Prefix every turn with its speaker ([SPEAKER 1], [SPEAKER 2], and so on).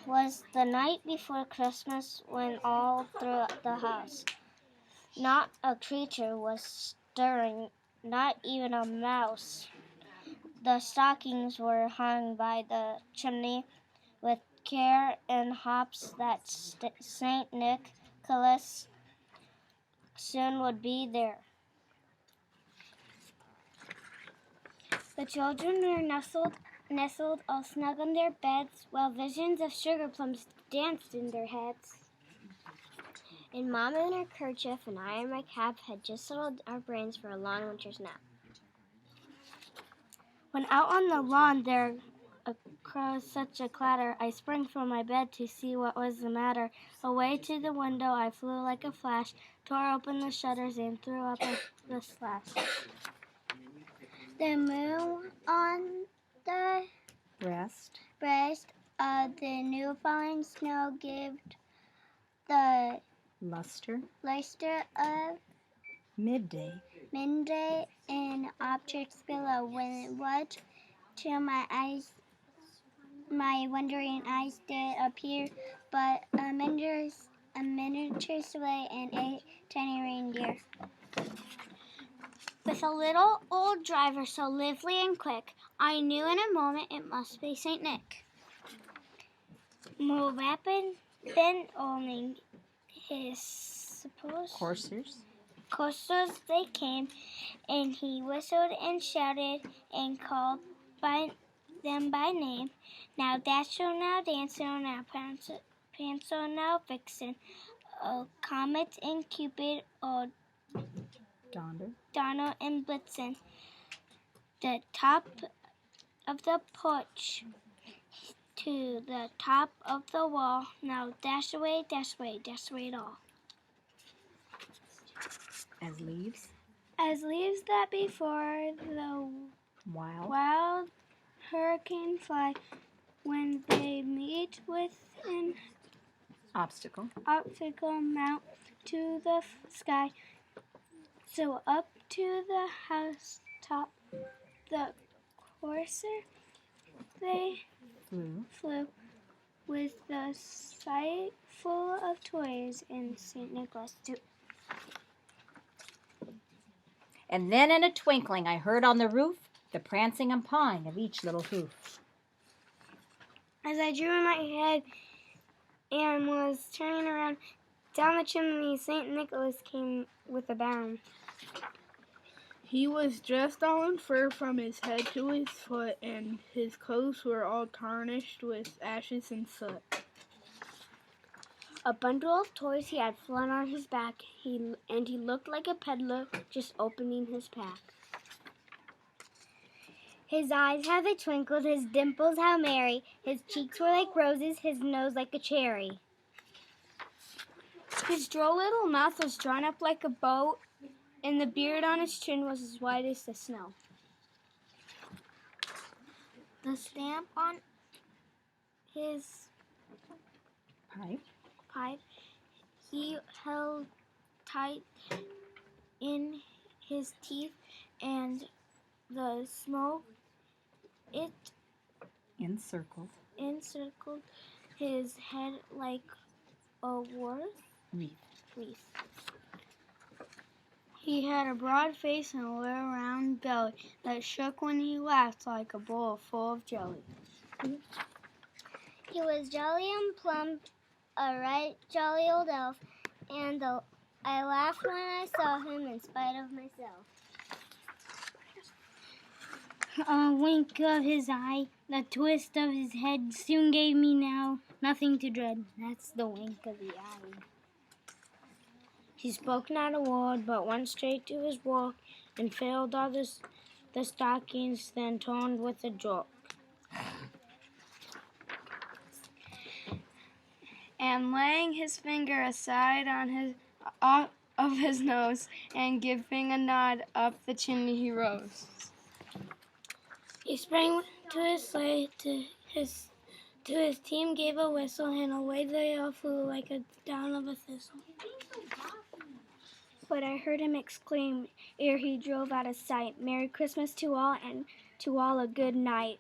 [SPEAKER 1] was the night before Christmas when all through the house not a creature was stirring, not even a mouse. The stockings were hung by the chimney with care and hopes that St. Nicholas soon would be there. The children were nestled all snug in their beds, while visions of sugar plums danced in their heads. And Mama in her kerchief and I in my cap had just settled our brains for a long winter's nap. When out on the lawn there arose such a clatter, I sprang from my bed to see what was the matter. Away to the window I flew like a flash, tore open the shutters and threw up the slash. The moon on the breast of the new fallen snow gave the luster of midday in objects below. When it was to my eyes, my wondering eyes did appear but a miniature sleigh and a tiny reindeer, with a little old driver so lively and quick, I knew in a moment it must be St. Nick. More rapid than only his coursers they came, and he whistled and shouted and called them by name. Now Dasher, now Dancer, now Prancer, now Vixen, oh Comet and Cupid, oh Donner and Blitzen. The top of the porch to the top of the wall. Now dash away, dash away, dash away it all. As leaves that before the wild hurricane fly, when they meet with an obstacle mount to the sky. So up to the house top, the courser they flew, with the sight full of toys and St. Nicholas too.
[SPEAKER 2] And then in a twinkling I heard on the roof the prancing and pawing of each little hoof.
[SPEAKER 1] As I drew in my head and was turning around, down the chimney St. Nicholas came with a bound.
[SPEAKER 3] He was dressed all in fur from his head to his foot, and his clothes were all tarnished with ashes and soot.
[SPEAKER 1] A bundle of toys he had flung on his back, and he looked like a peddler just opening his pack. His eyes how they twinkled, his dimples how merry, his cheeks were like roses, his nose like a cherry. His droll little mouth was drawn up like a bow, and the beard on his chin was as white as the snow. The stamp on his pipe he held tight in his teeth, and the smoke it encircled his head like a wreath. He had a broad face and a little round belly that shook when he laughed like a bowl full of jelly. He was jolly and plump, a right jolly old elf, and I laughed when I saw him in spite of myself. A wink of his eye, the twist of his head soon gave me now nothing to dread. That's the wink of the eye. He spoke not a word, but went straight to his work, and filled all the stockings, then turned with a jerk. And laying his finger aside on his nose, and giving a nod, up the chimney he rose. He sprang to his sleigh, to his team gave a whistle, and away they all flew like a down of a thistle. But I heard him exclaim, ere he drove out of sight, Merry Christmas to all, and to all a good night.